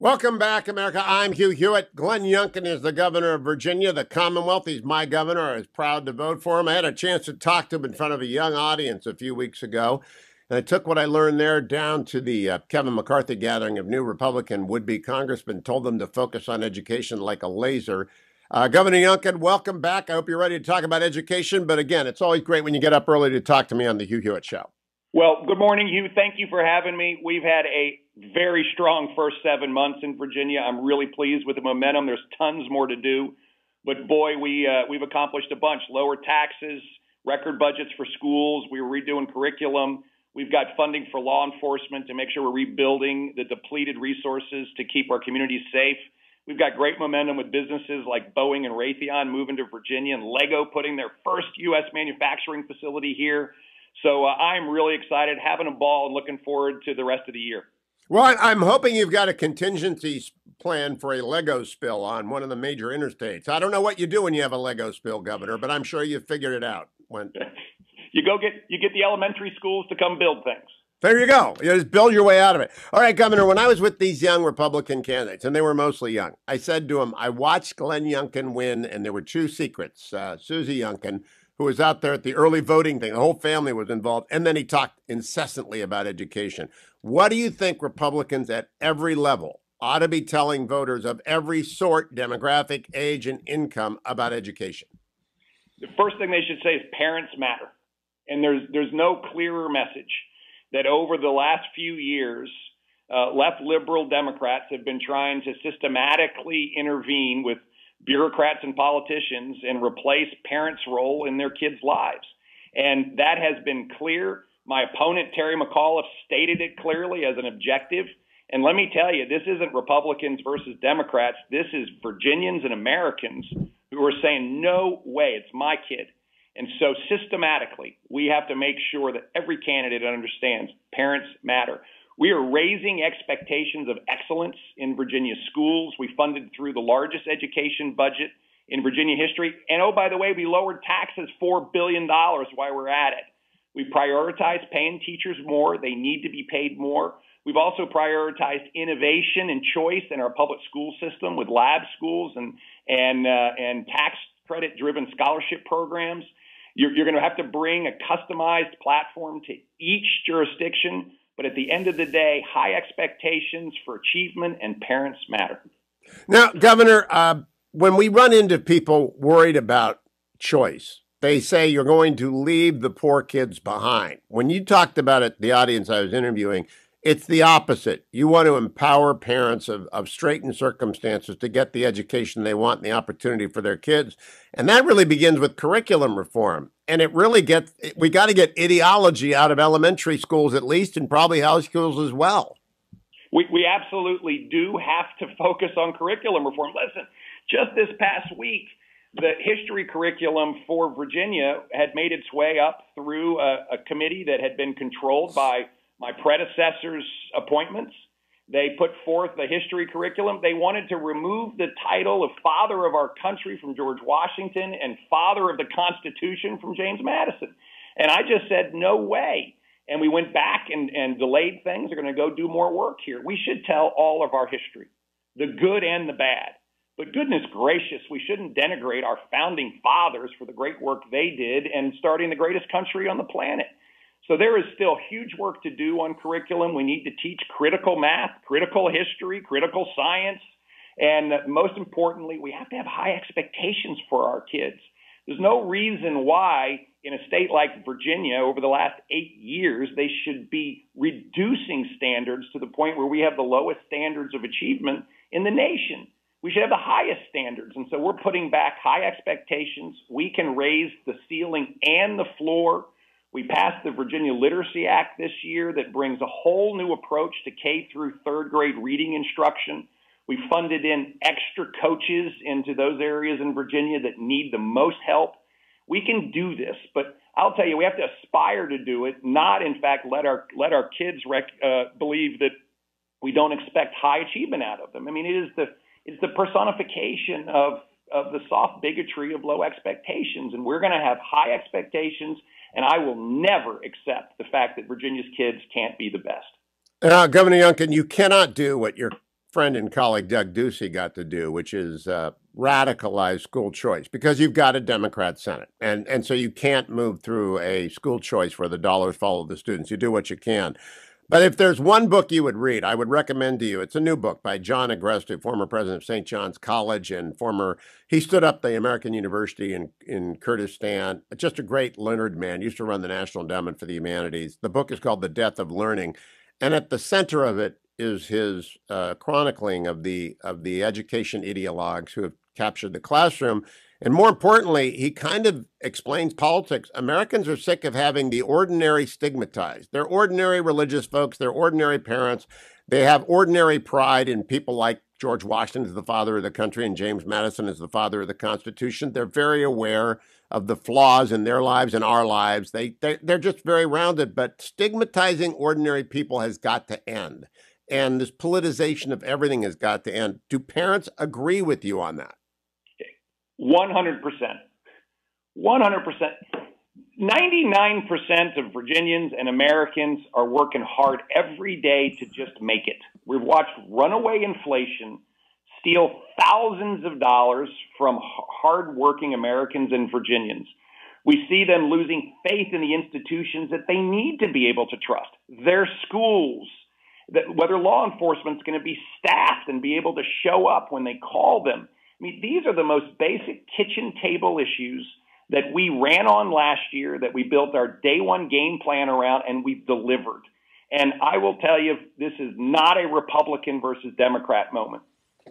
Welcome back, America. I'm Hugh Hewitt. Glenn Youngkin is the governor of Virginia, the Commonwealth. He's my governor. I was proud to vote for him. I had a chance to talk to him in front of a young audience a few weeks ago. And I took what I learned there down to the Kevin McCarthy gathering of new Republican would-be congressmen, told them to focus on education like a laser. Governor Youngkin, welcome back. I hope you're ready to talk about education. But again, it's always great when you get up early to talk to me on the Hugh Hewitt Show. Well, good morning, Hugh. Thank you for having me. We've had a very strong first 7 months in Virginia. I'm really pleased with the momentum. There's tons more to do. But boy, we've accomplished a bunch. Lower taxes, record budgets for schools. We're redoing curriculum. We've got funding for law enforcement to make sure we're rebuilding the depleted resources to keep our communities safe. We've got great momentum with businesses like Boeing and Raytheon moving to Virginia and Lego putting their first U.S. manufacturing facility here. So I'm really excited, having a ball, and looking forward to the rest of the year. Well, I'm hoping you've got a contingency plan for a Lego spill on one of the major interstates. I don't know what you do when you have a Lego spill, Governor, but I'm sure you figured it out. You get the elementary schools to come build things. There you go. You just build your way out of it. All right, Governor, when I was with these young Republican candidates, and they were mostly young, I said to them, I watched Glenn Youngkin win, and there were two secrets. Susie Youngkin, who was out there at the early voting thing. The whole family was involved. And then he talked incessantly about education. What do you think Republicans at every level ought to be telling voters of every sort, demographic, age, and income about education? The first thing they should say is parents matter. And there's no clearer message that over the last few years, left liberal Democrats have been trying to systematically intervene with bureaucrats and politicians and replace parents' role in their kids' lives. And that has been clear. My opponent, Terry McAuliffe, stated it clearly as an objective. And let me tell you, this isn't Republicans versus Democrats. This is Virginians and Americans who are saying, no way, it's my kid. And so systematically, we have to make sure that every candidate understands parents matter. We are raising expectations of excellence in Virginia schools. We funded through the largest education budget in Virginia history. And oh, by the way, we lowered taxes $4 billion while we're at it. We prioritized paying teachers more. They need to be paid more. We've also prioritized innovation and choice in our public school system with lab schools and tax credit-driven scholarship programs. You're going to have to bring a customized platform to each jurisdiction. But at the end of the day, high expectations for achievement and parents matter. Now, Governor, when we run into people worried about choice, they say you're going to leave the poor kids behind. When you talked about it, the audience I was interviewing, it's the opposite. You want to empower parents of straitened circumstances to get the education they want and the opportunity for their kids. And that really begins with curriculum reform. And we got to get ideology out of elementary schools at least, and probably high schools as well. We absolutely do have to focus on curriculum reform. Listen, just this past week, the history curriculum for Virginia had made its way up through a committee that had been controlled by my predecessor's appointments. They put forth the history curriculum. They wanted to remove the title of Father of Our Country from George Washington and Father of the Constitution from James Madison. And I just said, no way. And we went back and delayed things. They're going to go do more work here. We should tell all of our history, the good and the bad. But goodness gracious, we shouldn't denigrate our founding fathers for the great work they did in starting the greatest country on the planet. So there is still huge work to do on curriculum. We need to teach critical math, critical history, critical science. And most importantly, we have to have high expectations for our kids. There's no reason why in a state like Virginia over the last 8 years, they should be reducing standards to the point where we have the lowest standards of achievement in the nation. We should have the highest standards. And so we're putting back high expectations. We can raise the ceiling and the floor. We passed the Virginia Literacy Act this year that brings a whole new approach to K through third grade reading instruction. We funded in extra coaches into those areas in Virginia that need the most help. We can do this, but I'll tell you, we have to aspire to do it, not in fact let our kids believe that we don't expect high achievement out of them. I mean, it's the personification of the soft bigotry of low expectations, and we're going to have high expectations. And I will never accept the fact that Virginia's kids can't be the best. Governor Youngkin, you cannot do what your friend and colleague Doug Ducey got to do, which is radicalize school choice, because you've got a Democrat Senate. And so you can't move through a school choice where the dollars follow the students. You do what you can. But if there's one book you would read, I would recommend to you, it's a new book by John Agreste, former president of St. John's College and he stood up the American University in Kurdistan. Just a great learned man, used to run the National Endowment for the Humanities. The book is called The Death of Learning. And at the center of it is his chronicling of the education ideologues who have captured the classroom. And more importantly, he kind of explains politics. Americans are sick of having the ordinary stigmatized. They're ordinary religious folks. They're ordinary parents. They have ordinary pride in people like George Washington as the father of the country and James Madison as the father of the Constitution. They're very aware of the flaws in their lives and our lives. They're just very rounded. But stigmatizing ordinary people has got to end. And this politicization of everything has got to end. Do parents agree with you on that? 100%. 100%. 99% of Virginians and Americans are working hard every day to just make it. We've watched runaway inflation steal thousands of dollars from hardworking Americans and Virginians. We see them losing faith in the institutions that they need to be able to trust. Their schools, that whether law enforcement is going to be staffed and be able to show up when they call them. I mean, these are the most basic kitchen table issues that we ran on last year, that we built our day one game plan around, and we've delivered. And I will tell you, this is not a Republican versus Democrat moment.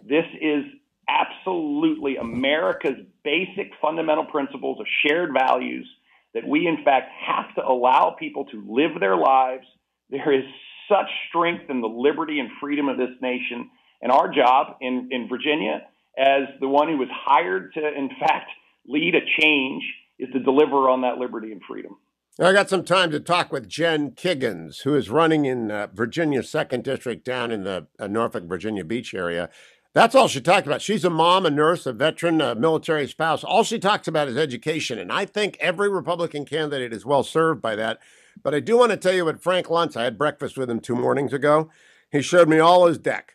This is absolutely America's basic fundamental principles of shared values that we, in fact, have to allow people to live their lives. There is such strength in the liberty and freedom of this nation. And our job in Virginia, as the one who was hired to, in fact, lead a change, is to deliver on that liberty and freedom. I got some time to talk with Jen Kiggins, who is running in Virginia's 2nd District down in the Norfolk, Virginia Beach area. That's all she talked about. She's a mom, a nurse, a veteran, a military spouse. All she talks about is education. And I think every Republican candidate is well served by that. But I do want to tell you what Frank Luntz, I had breakfast with him 2 mornings ago. He showed me all his deck.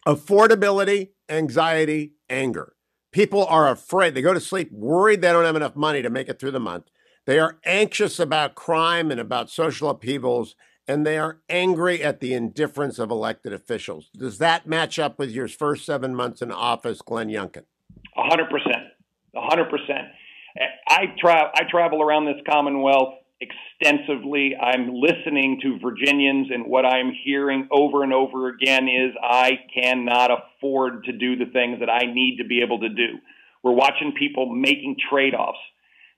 Affordability, anxiety, anger. People are afraid. They go to sleep worried they don't have enough money to make it through the month. They are anxious about crime and about social upheavals, and they are angry at the indifference of elected officials. Does that match up with your first 7 months in office, Glenn Youngkin? 100%. 100%. I travel around this Commonwealth extensively. I'm listening to Virginians, and what I'm hearing over and over again is I cannot afford to do the things that I need to be able to do. We're watching people making trade-offs.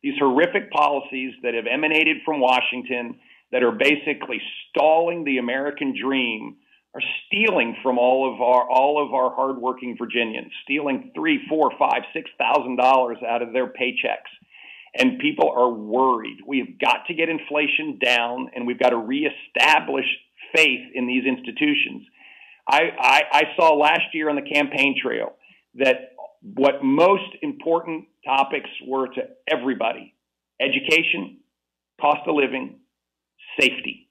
These horrific policies that have emanated from Washington that are basically stalling the American dream are stealing from all of our hardworking Virginians, stealing $3,000, $4,000, $5,000, $6,000 out of their paychecks. And people are worried. We've got to get inflation down, and we've got to reestablish faith in these institutions. I saw last year on the campaign trail that what most important topics were to everybody: education, cost of living, safety.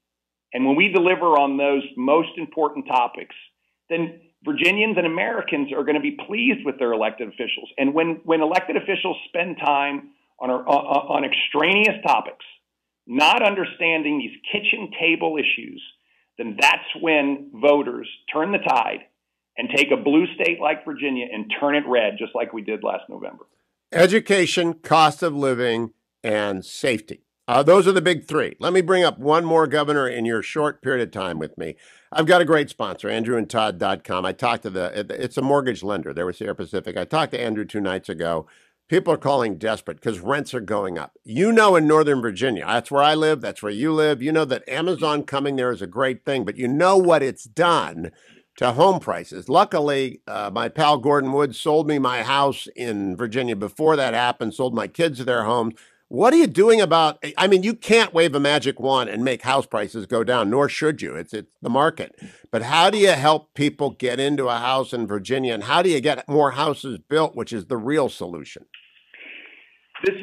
And when we deliver on those most important topics, then Virginians and Americans are going to be pleased with their elected officials. And when elected officials spend time on extraneous topics, not understanding these kitchen table issues, then that's when voters turn the tide and take a blue state like Virginia and turn it red, just like we did last November. Education, cost of living, and safety. Those are the big three. Let me bring up one more, Governor, in your short period of time with me. I've got a great sponsor, andrewandtodd.com. I talked to it's a mortgage lender. They were Sierra Pacific. I talked to Andrew 2 nights ago. People are calling desperate because rents are going up. You know, in Northern Virginia, that's where I live, that's where you live. You know that Amazon coming there is a great thing, but you know what it's done to home prices. Luckily, my pal Gordon Woods sold me my house in Virginia before that happened, sold my kids their homes. What are you doing about, I mean, you can't wave a magic wand and make house prices go down, nor should you. It's the market. But how do you help people get into a house in Virginia, and how do you get more houses built, which is the real solution? This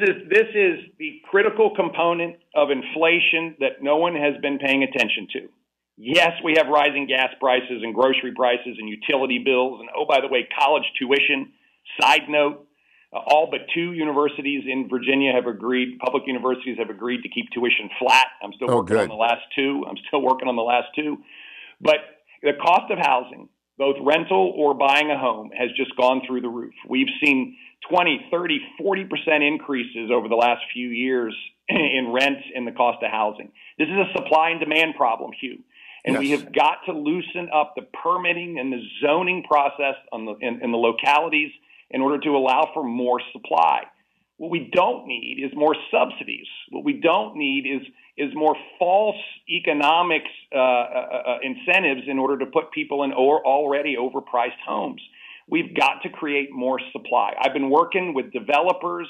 is the critical component of inflation that no one has been paying attention to. Yes, we have rising gas prices and grocery prices and utility bills. And oh, by the way, college tuition. Side note, all but two universities in Virginia have agreed, public universities have agreed to keep tuition flat. I'm still working on the last two. But the cost of housing, both rental or buying a home, has just gone through the roof. We've seen 20, 30, 40% increases over the last few years in rent and the cost of housing. This is a supply and demand problem, Hugh. And we have got to loosen up the permitting and the zoning process in the localities in order to allow for more supply. What we don't need is more subsidies. What we don't need is more false economics incentives in order to put people in already overpriced homes. We've got to create more supply. I've been working with developers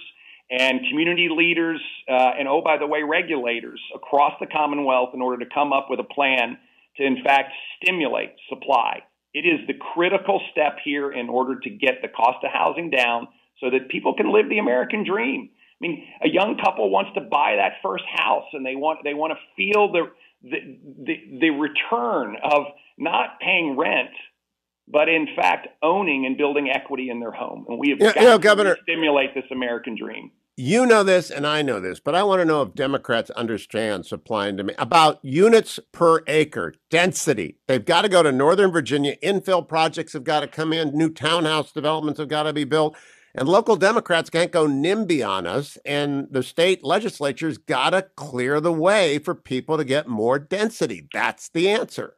and community leaders and, oh, by the way, regulators across the Commonwealth in order to come up with a plan to, in fact, stimulate supply. It is the critical step here in order to get the cost of housing down so that people can live the American dream. I mean, a young couple wants to buy that first house, and they want to feel the return of not paying rent, but in fact owning and building equity in their home. And we have got to stimulate this American dream. You know this and I know this, but I want to know if Democrats understand supply and demand about units per acre, density. They've got to go to Northern Virginia. Infill projects have got to come in. New townhouse developments have got to be built. And local Democrats can't go NIMBY on us. And the state legislature's got to clear the way for people to get more density. That's the answer.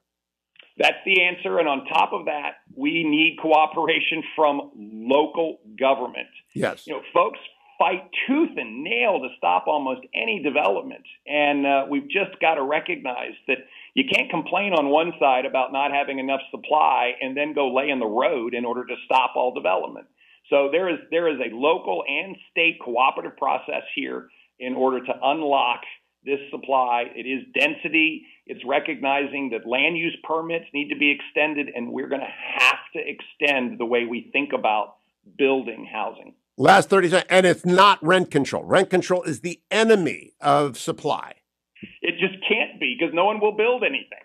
That's the answer. And on top of that, we need cooperation from local government. Yes. You know, folks fight tooth and nail to stop almost any development. And we've just got to recognize that you can't complain on one side about not having enough supply and then go lay in the road in order to stop all development. So there is a local and state cooperative process here in order to unlock this supply. It is density. It's recognizing that land use permits need to be extended, and we're going to have to extend the way we think about building housing. Last 30 seconds, and it's not rent control. Rent control is the enemy of supply. It just can't be because no one will build anything.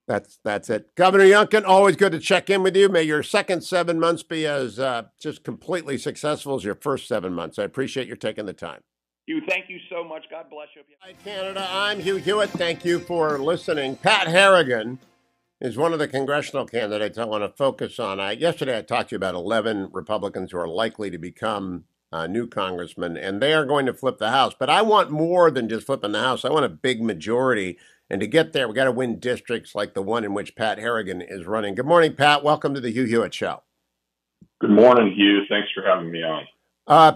That's it. Governor Youngkin, always good to check in with you. May your second 7 months be as just completely successful as your first 7 months. I appreciate your taking the time. Hugh, thank you so much. God bless you. Hi, Canada. I'm Hugh Hewitt. Thank you for listening. Pat Harrigan is one of the congressional candidates I want to focus on. Yesterday I talked to you about 11 Republicans who are likely to become new congressmen, and they are going to flip the House. But I want more than just flipping the House. I want a big majority. And to get there, we got to win districts like the one in which Pat Harrigan is running. Good morning, Pat. Welcome to the Hugh Hewitt Show. Good morning, Hugh. Thanks for having me on.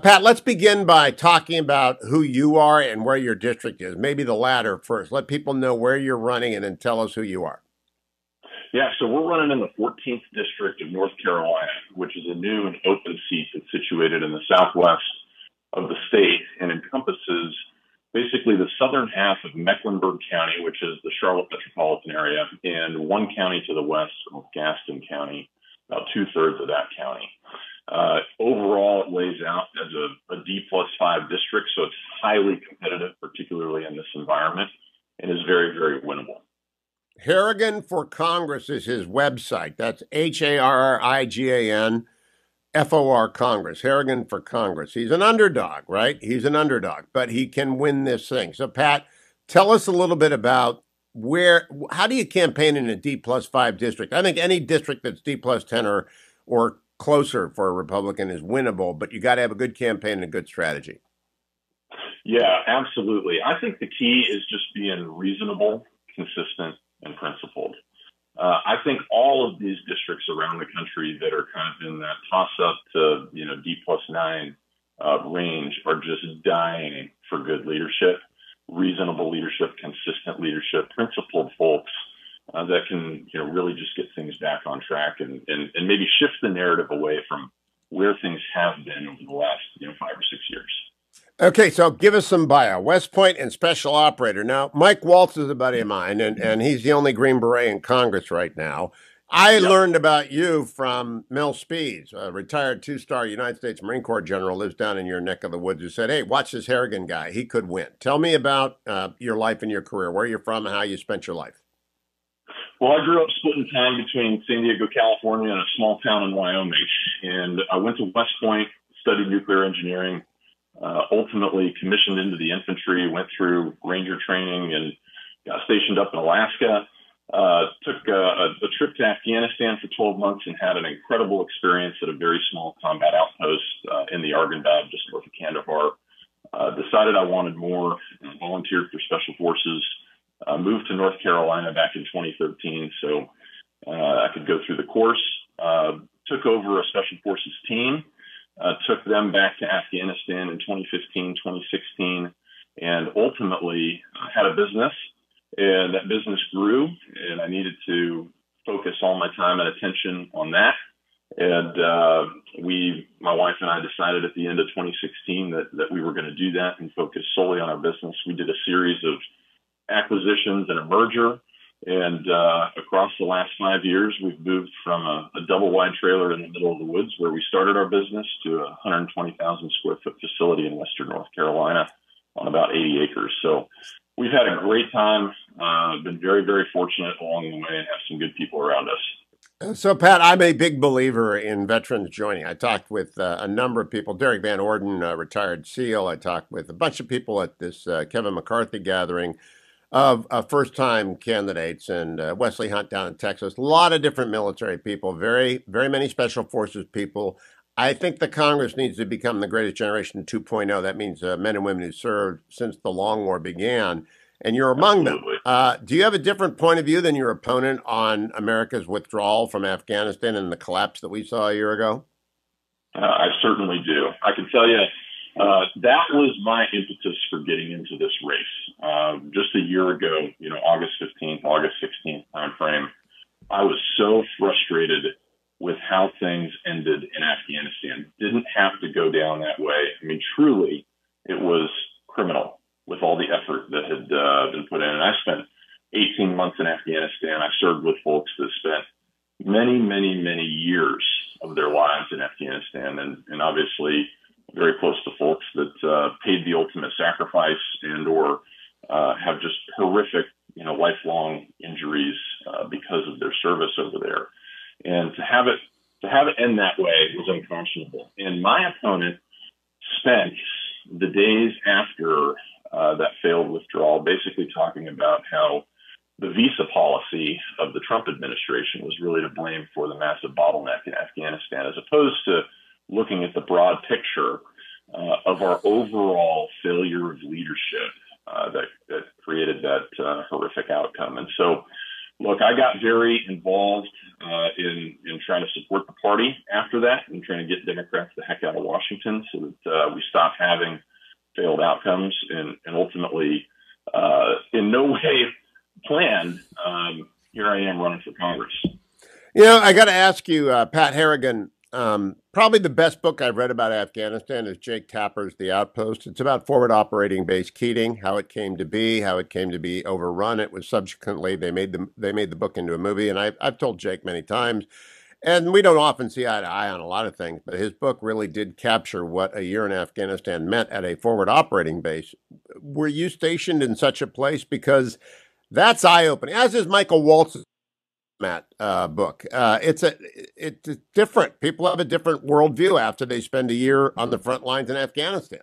Pat, let's begin by talking about who you are and where your district is. Maybe the latter first. Let people know where you're running and then tell us who you are. Yeah, so we're running in the 14th District of North Carolina, which is a new and open seat that's situated in the southwest of the state and encompasses basically the southern half of Mecklenburg County, which is the Charlotte metropolitan area, and one county to the west, Gaston County, about 2/3 of that county. Overall, it lays out as a D+5 district, so it's highly competitive, particularly in this environment, and is very, very winnable. Harrigan for Congress is his website. That's HARRIGAN Congress. Harrigan for Congress. He's an underdog, right? He's an underdog, but he can win this thing. So, Pat, tell us a little bit about how do you campaign in a D+5 district? I think any district that's D+10 or closer for a Republican is winnable, but you got to have a good campaign and a good strategy. Yeah, absolutely. I think the key is just being reasonable, consistent, and principled. I think all of these districts around the country that are kind of in that toss-up to D+9 range are just dying for good leadership, reasonable leadership, consistent leadership, principled folks that can really just get things back on track and maybe shift the narrative away from where things have been over the last 5 or 6 years. Okay, so give us some bio. West Point and special operator. Now, Mike Waltz is a buddy of mine, and he's the only Green Beret in Congress right now. I learned about you from Mel Speeds, a retired 2-star United States Marine Corps general, lives down in your neck of the woods, who said, hey, watch this Harrigan guy. He could win. Tell me about your life and your career, where you're from, and how you spent your life. Well, I grew up splitting time between San Diego, California, and a small town in Wyoming. And I went to West Point, studied nuclear engineering, ultimately commissioned into the infantry, went through Ranger training, and got stationed up in Alaska. Took a trip to Afghanistan for 12 months and had an incredible experience at a very small combat outpost in the Argonne just north of Kandahar. Decided I wanted more, volunteered for Special Forces, moved to North Carolina back in 2013 so I could go through the course. Took over a Special Forces team, took them back to Afghanistan in 2015, 2016, and ultimately had a business. And that business grew, and I needed to focus all my time and attention on that. And my wife and I decided at the end of 2016 that we were going to do that and focus solely on our business. We did a series of acquisitions and a merger. And across the last 5 years, we've moved from a double wide trailer in the middle of the woods where we started our business to a 120,000 square foot facility in Western North Carolina on about 80 acres. So we've had a great time, been very, very fortunate along the way, and have some good people around us. So, Pat, I'm a big believer in veterans joining. I talked with a number of people. Derek Van Orden, retired SEAL. I talked with a bunch of people at this Kevin McCarthy gathering of first-time candidates, and Wesley Hunt down in Texas. A lot of different military people, very, very many Special Forces people. I think the Congress needs to become the greatest generation 2.0. That means men and women who served since the Long War began, and you're among Absolutely. them. Do you have a different point of view than your opponent on America's withdrawal from Afghanistan and the collapse that we saw a year ago? I certainly do. I can tell you that was my impetus for getting into this race. Just a year ago, August 15th, August 16th timeframe, I was so frustrated with how things ended in Afghanistan. Didn't have to go down that way. I mean, truly, it was criminal with all the effort that had been put in. And I spent 18 months in Afghanistan. I served with folks that spent many, many, many years of their lives in Afghanistan, and obviously very close to folks that paid the ultimate sacrifice and or have just horrific, lifelong injuries because of their service over there. And to have it end that way was unconscionable. And my opponent spent the days after that failed withdrawal basically talking about how the visa policy of the Trump administration was really to blame for the massive bottleneck in Afghanistan, as opposed to looking at the broad picture of our overall failure of leadership that created that horrific outcome. And so, look, I got very involved in trying to support the party after that and trying to get Democrats the heck out of Washington so that we stop having failed outcomes and ultimately, in no way planned, here I am running for Congress. I got to ask you, Pat Harrigan, probably the best book I've read about Afghanistan is Jake Tapper's The Outpost. It's about forward operating base Keating, how it came to be overrun. It was subsequently, they made the book into a movie. And I've told Jake many times, and we don't often see eye to eye on a lot of things, but his book really did capture what a year in Afghanistan meant at a forward operating base. Were you stationed in such a place? Because that's eye-opening, as is Michael Waltz's book. It's different. People have a different worldview after they spend a year on the front lines in Afghanistan.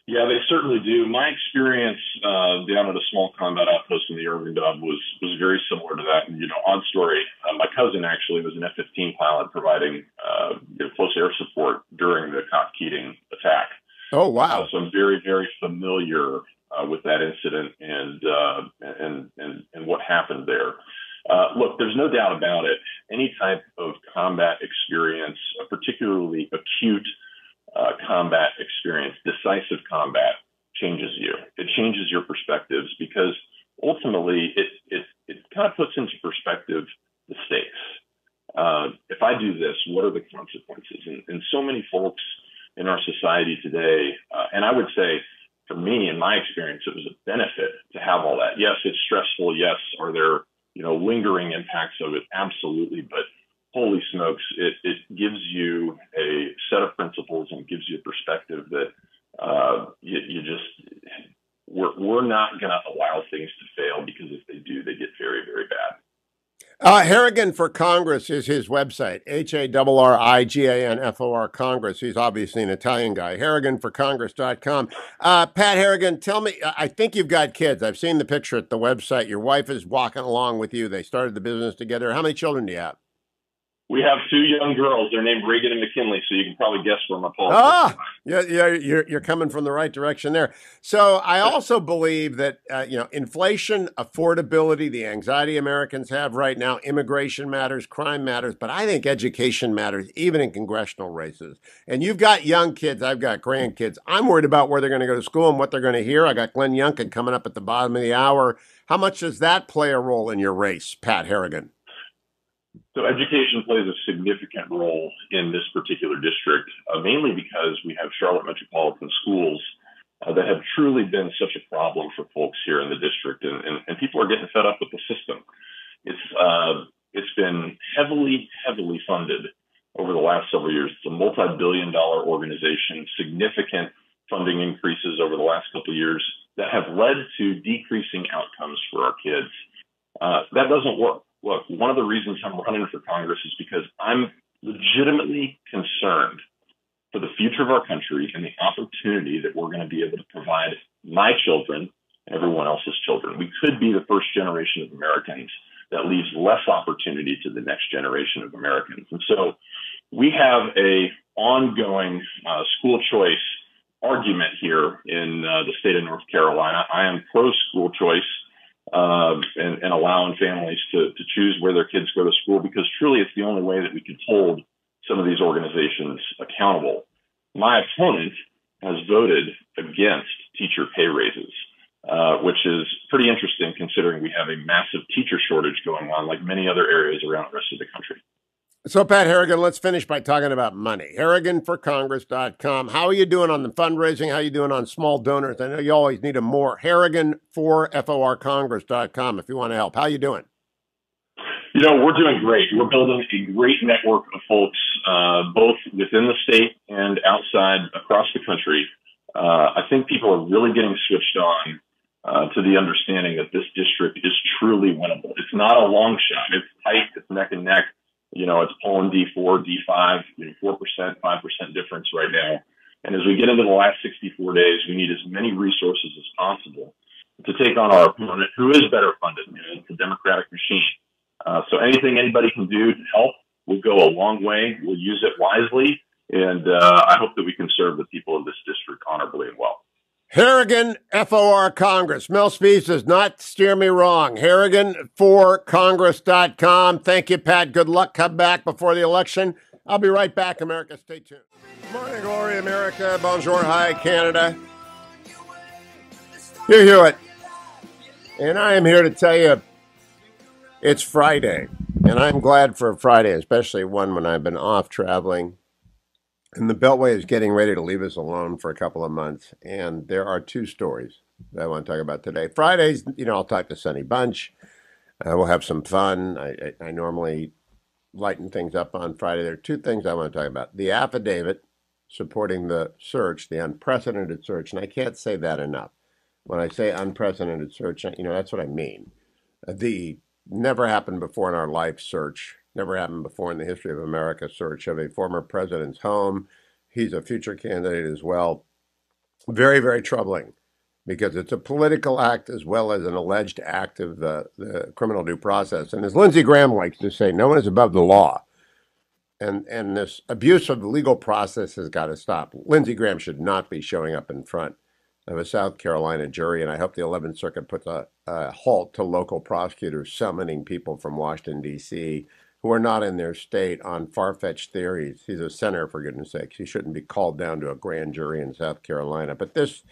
Yeah, they certainly do. My experience down at a small combat outpost in the Irving Dub was very similar to that. And, odd story, my cousin actually was an F-15 pilot providing close air support during the Cop Keating attack. Oh, wow. So I'm very, very familiar with that incident and what happened there. Look, there's no doubt about it. Any type of combat experience, particularly acute combat experience, decisive combat, changes you. It changes your perspectives because ultimately it kind of puts into perspective the stakes. If I do this, what are the consequences? And so many folks in our society today, and I would say for me, in my experience, it was a benefit to have all that. Yes, it's stressful. Yes, are there lingering impacts of it? Absolutely. But holy smokes, it gives you a set of principles and gives you a perspective that we're not going to allow things to fail, because if they do, they get very, very bad. Harrigan for Congress is his website, HARRIGANFOR Congress. He's obviously an Italian guy. HarriganforCongress.com. Pat Harrigan, tell me, I think you've got kids. I've seen the picture at the website. Your wife is walking along with you. They started the business together. How many children do you have? We have two young girls. They're named Reagan and McKinley, so you can probably guess where my politics. You're coming from the right direction there. So I also believe that inflation, affordability, the anxiety Americans have right now, immigration matters, crime matters, but I think education matters, even in congressional races. And you've got young kids, I've got grandkids. I'm worried about where they're going to go to school and what they're going to hear. I got Glenn Youngkin coming up at the bottom of the hour. How much does that play a role in your race, Pat Harrigan? So education plays a significant role in this particular district, mainly because we have Charlotte Metropolitan Schools that have truly been such a problem for folks here in the district, and people are getting fed up with the system. It's been heavily funded over the last several years. It's a multi-billion-dollar organization, significant funding increases over the last couple of years that have led to decreasing outcomes for our kids. That doesn't work. Look, one of the reasons I'm running for Congress is because I'm legitimately concerned for the future of our country and the opportunity that we're going to be able to provide my children and everyone else's children. We could be the first generation of Americans that leaves less opportunity to the next generation of Americans. And so we have a ongoing school choice argument here in the state of North Carolina. I am pro-school choice. And allowing families to choose where their kids go to school, because truly it's the only way that we can hold some of these organizations accountable. My opponent has voted against teacher pay raises, which is pretty interesting considering we have a massive teacher shortage going on, like many other areas around the rest of the country. So, Pat Harrigan, let's finish by talking about money. HarriganforCongress.com. How are you doing on the fundraising? How are you doing on small donors? I know you always need them more. HarriganforCongress.com if you want to help. How are you doing? We're doing great. We're building a great network of folks, both within the state and outside across the country. I think people are really getting switched on to the understanding that this district is truly winnable. It's not a long shot. It's tight. It's neck and neck. It's polling D4, D5, 4%, 5% difference right now. And as we get into the last 64 days, we need as many resources as possible to take on our opponent, who is better funded. It's a democratic machine. So anything anybody can do to help will go a long way. We'll use it wisely. And I hope that we can serve the people of this district honorably and well. Harrigan, FOR Congress. Mel Spees does not steer me wrong. HarriganforCongress.com. Thank you, Pat. Good luck. Come back before the election. I'll be right back, America. Stay tuned. Morning, glory, America. Bonjour, hi, Canada. Hugh Hewitt. And I am here to tell you it's Friday. And I'm glad for a Friday, especially one when I've been off traveling. And the Beltway is getting ready to leave us alone for a couple of months. And there are two stories that I want to talk about today. Fridays, I'll talk to Sonny Bunch. We'll have some fun. I normally lighten things up on Friday. There are two things I want to talk about. The affidavit supporting the search, the unprecedented search. And I can't say that enough. When I say unprecedented search, that's what I mean. The never happened before in our life search. Never happened before in the history of America search of a former president's home. He's a future candidate as well. Very, very troubling because it's a political act as well as an alleged act of the criminal due process. And as Lindsey Graham likes to say, no one is above the law. And this abuse of the legal process has got to stop. Lindsey Graham should not be showing up in front of a South Carolina jury, and I hope the 11th Circuit puts a halt to local prosecutors summoning people from Washington, D.C., who are not in their state on far-fetched theories. He's a senator, for goodness sakes. He shouldn't be called down to a grand jury in South Carolina. But this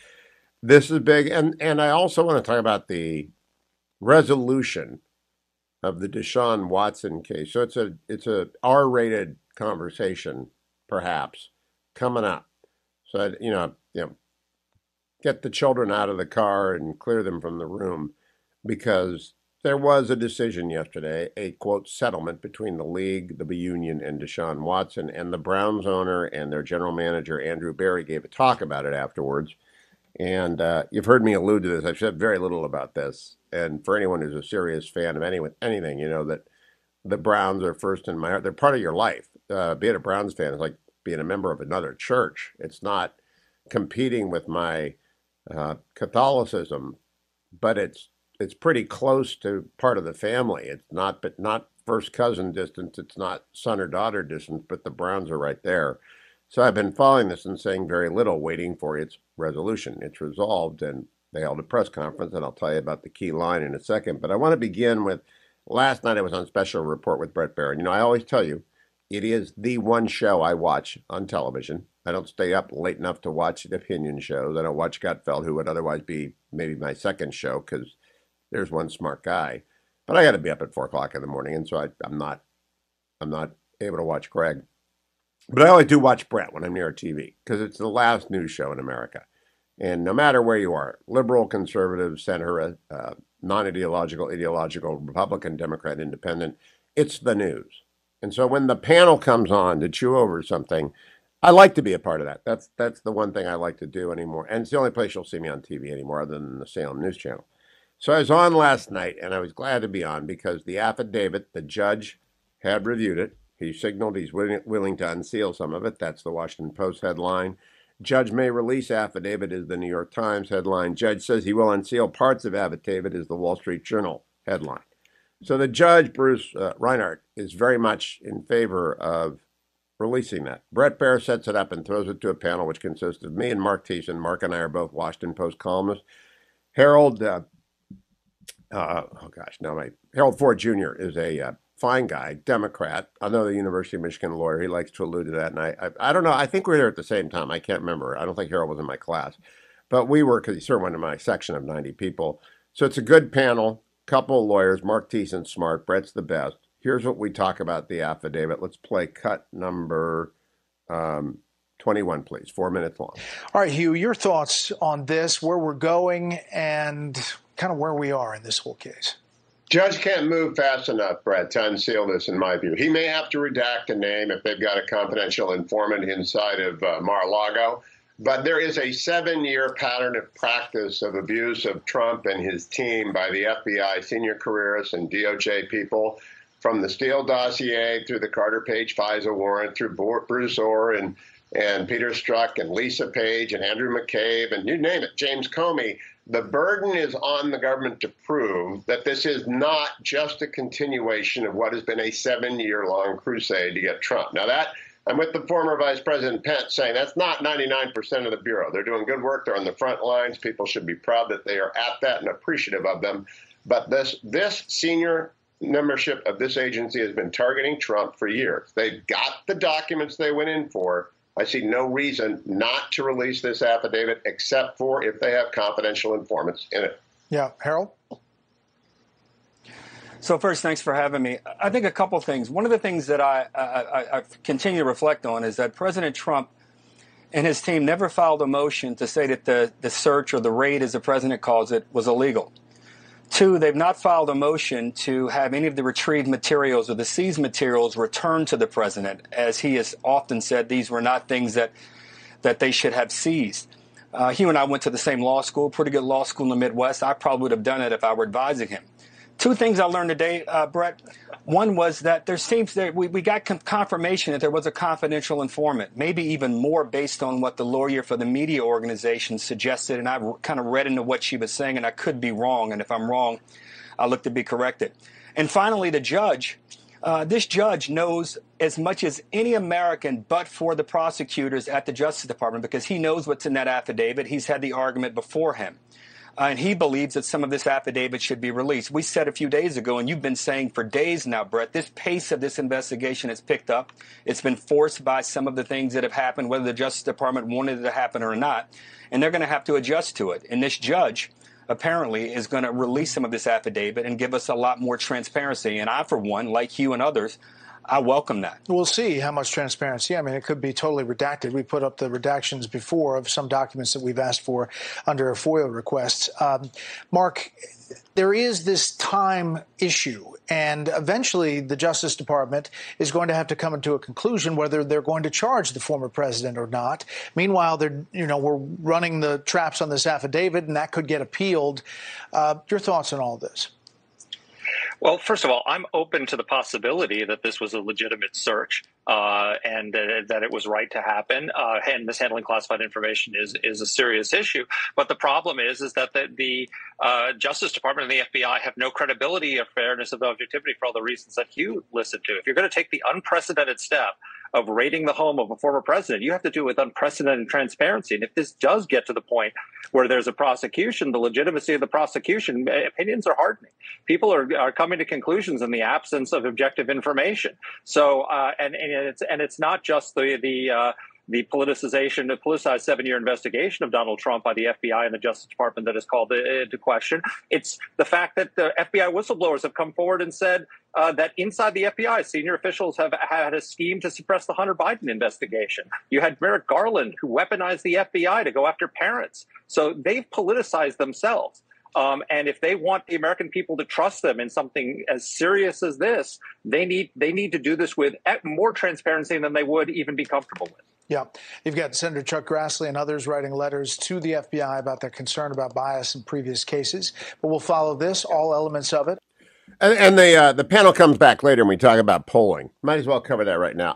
is big. And I also want to talk about the resolution of the Deshaun Watson case. So it's a R-rated conversation, perhaps, coming up. So, get the children out of the car and clear them from the room, because there was a decision yesterday, a, quote, settlement between the league, the union, and Deshaun Watson. And the Browns owner and their general manager, Andrew Berry, gave a talk about it afterwards. And you've heard me allude to this. I've said very little about this. And for anyone who's a serious fan of anything, you know that the Browns are first in my heart. They're part of your life. Being a Browns fan is like being a member of another church. It's not competing with my Catholicism, but it's pretty close to part of the family. It's not, but not first cousin distance. It's not son or daughter distance, but the Browns are right there. So I've been following this and saying very little, waiting for its resolution. It's resolved, and they held a press conference, and I'll tell you about the key line in a second. But I want to begin with last night. I was on Special Report with Brett Barron. You know, I always tell you, it is the one show I watch on television. I don't stay up late enough to watch opinion shows. I don't watch Gutfeld, who would otherwise be maybe my second show, because there's one smart guy. But I got to be up at 4 o'clock in the morning, and so I'm not able to watch Greg. But I only do watch Brett when I'm near a TV, because it's the last news show in America. And no matter where you are, liberal, conservative, center, non-ideological, ideological, Republican, Democrat, independent, it's the news. And so when the panel comes on to chew over something, I like to be a part of that. That's the one thing I like to do anymore. And it's the only place you'll see me on TV anymore other than the Salem News Channel. So I was on last night, and I was glad to be on because the affidavit, the judge had reviewed it. He signaled he's willing to unseal some of it. That's the Washington Post headline. Judge may release affidavit is the New York Times headline. Judge says he will unseal parts of affidavit is the Wall Street Journal headline. So the judge, Bruce Reinhardt, is very much in favor of releasing that. Brett Baer sets it up and throws it to a panel which consists of me and Mark Thiessen. Mark and I are both Washington Post columnists. Harold, Harold Ford Jr. is a fine guy, Democrat, another University of Michigan lawyer. He likes to allude to that. And I don't know. I think we were there at the same time. I can't remember. I don't think Harold was in my class. But we were, because he served one in my section of 90 people. So it's a good panel, couple of lawyers. Mark Thiessen, smart. Brett's the best. Here's what we talk about the affidavit. Let's play cut number 21, please. 4 minutes long. All right, Hugh, your thoughts on this, where we're going, and kind of where we are in this whole case. Judge can't move fast enough, Brett, to unseal this, in my view. He may have to redact a name if they've got a confidential informant inside of Mar-a-Lago. But there is a 7-year pattern of practice of abuse of Trump and his team by the FBI senior careerists and DOJ people, from the Steele dossier through the Carter Page FISA warrant, through Bruce Orr and Peter Strzok and Lisa Page and Andrew McCabe and you name it, James Comey. The burden is on the government to prove that this is not just a continuation of what has been a 7-year-long crusade to get Trump. Now that, I'm with the former Vice President Pence saying that's not 99% of the Bureau. They're doing good work. They're on the front lines. People should be proud that they are at that and appreciative of them. But this senior membership of this agency has been targeting Trump for years. They've got the documents they went in for. I see no reason not to release this affidavit, except for if they have confidential informants in it. Yeah, Harold? So first, thanks for having me. I think a couple things. One of the things that I continue to reflect on is that President Trump and his team never filed a motion to say that the search or the raid, as the president calls it, was illegal. Two, they've not filed a motion to have any of the retrieved materials or the seized materials returned to the president. As he has often said, these were not things that they should have seized. Hugh and I went to the same law school, pretty good law school in the Midwest. I probably would have done it if I were advising him. Two things I learned today, Brett. One was that we got confirmation that there was a confidential informant, maybe even more based on what the lawyer for the media organization suggested. And I kind of read into what she was saying, and I could be wrong. And if I'm wrong, I'll look to be corrected. And finally, the judge. This judge knows as much as any American, but for the prosecutors at the Justice Department, because he knows what's in that affidavit. He's had the argument before him. And he believes that some of this affidavit should be released. We said a few days ago, and you've been saying for days now, Brett, this pace of this investigation has picked up. It's been forced by some of the things that have happened, whether the Justice Department wanted it to happen or not. And they're going to have to adjust to it. And this judge apparently is going to release some of this affidavit and give us a lot more transparency. And I, for one, like you and others, I welcome that. We'll see how much transparency. I mean, it could be totally redacted. We put up the redactions before of some documents that we've asked for under a FOIA request. Mark, there is this time issue, and eventually the Justice Department is going to have to come into a conclusion whether they're going to charge the former president or not. Meanwhile, we're running the traps on this affidavit, and that could get appealed. Your thoughts on all this? Well, first of all, I'm open to the possibility that this was a legitimate search and that it was right to happen. And mishandling classified information is a serious issue. But the problem is that the Justice Department and the FBI have no credibility of fairness of objectivity for all the reasons that Hugh listed to. If you're going to take the unprecedented step of raiding the home of a former president, you have to do it with unprecedented transparency. And if this does get to the point where there's a prosecution, the legitimacy of the prosecution, opinions are hardening. People are coming to conclusions in the absence of objective information. So, and it's not just the politicization, the politicized 7-year investigation of Donald Trump by the FBI and the Justice Department that is called into question. It's the fact that the FBI whistleblowers have come forward and said that inside the FBI, senior officials have had a scheme to suppress the Hunter Biden investigation. You had Merrick Garland, who weaponized the FBI to go after parents. So they've politicized themselves. And if they want the American people to trust them in something as serious as this, they need to do this with more transparency than they would even be comfortable with. Yeah. You've got Senator Chuck Grassley and others writing letters to the FBI about their concern about bias in previous cases. But we'll follow this, all elements of it. And the panel comes back later and we talk about polling. Might as well cover that right now.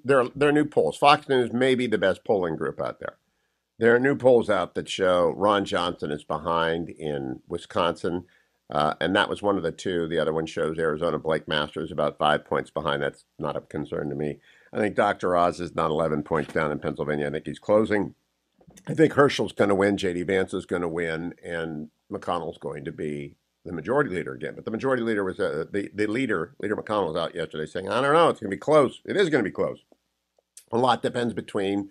There are new polls. Fox News may be the best polling group out there. There are new polls out that show Ron Johnson is behind in Wisconsin, and that was one of the two. The other one shows Arizona Blake Masters about 5 points behind. That's not of concern to me. I think Dr. Oz is not 11 points down in Pennsylvania. I think he's closing. I think Herschel's going to win, J.D. Vance is going to win, and McConnell's going to be the majority leader again. But the majority leader was the leader McConnell was out yesterday saying, I don't know, it's going to be close. It is going to be close. A lot depends between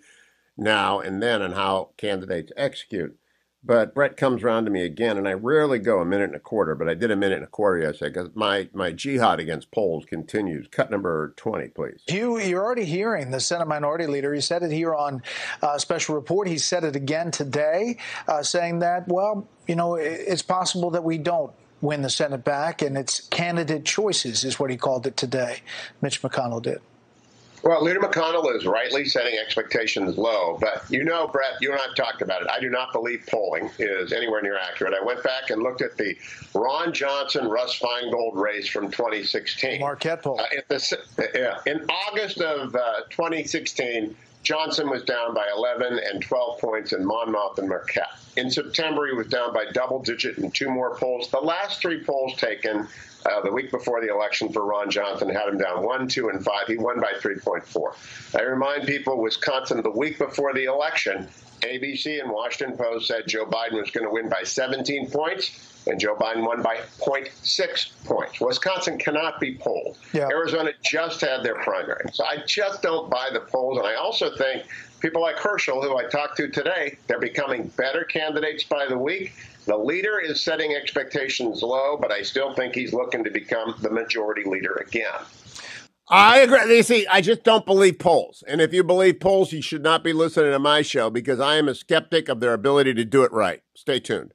now and then on how candidates execute. But Brett comes around to me again, and I rarely go a minute and a quarter, but I did a minute and a quarter yesterday because my jihad against polls continues. Cut number 20, please. Hugh, you're already hearing the Senate Minority Leader. He said it here on Special Report. He said it again today, saying that, well, it's possible that we don't win the Senate back, and it's candidate choices is what he called it today. Mitch McConnell did. Well, Leader McConnell is rightly setting expectations low. But Brett, you and I have talked about it. I do not believe polling is anywhere near accurate. I went back and looked at the Ron Johnson, Russ Feingold race from 2016. Marquette poll. In August of 2016, Johnson was down by 11 and 12 points in Monmouth and Marquette. In September, he was down by double digit in 2 more polls. The last 3 polls taken the week before the election for Ron Johnson had him down 1, 2, and 5. He won by 3.4. I remind people, Wisconsin, the week before the election, ABC and Washington Post said Joe Biden was going to win by 17 points, and Joe Biden won by 0.6 points. Wisconsin cannot be polled. Yeah. Arizona just had their primary. So I just don't buy the polls. And I also think people like Herschel, who I talked to today, they're becoming better candidates by the week. The leader is setting expectations low, but I still think he's looking to become the majority leader again. I agree. You see, I just don't believe polls. And if you believe polls, you should not be listening to my show because I am a skeptic of their ability to do it right. Stay tuned.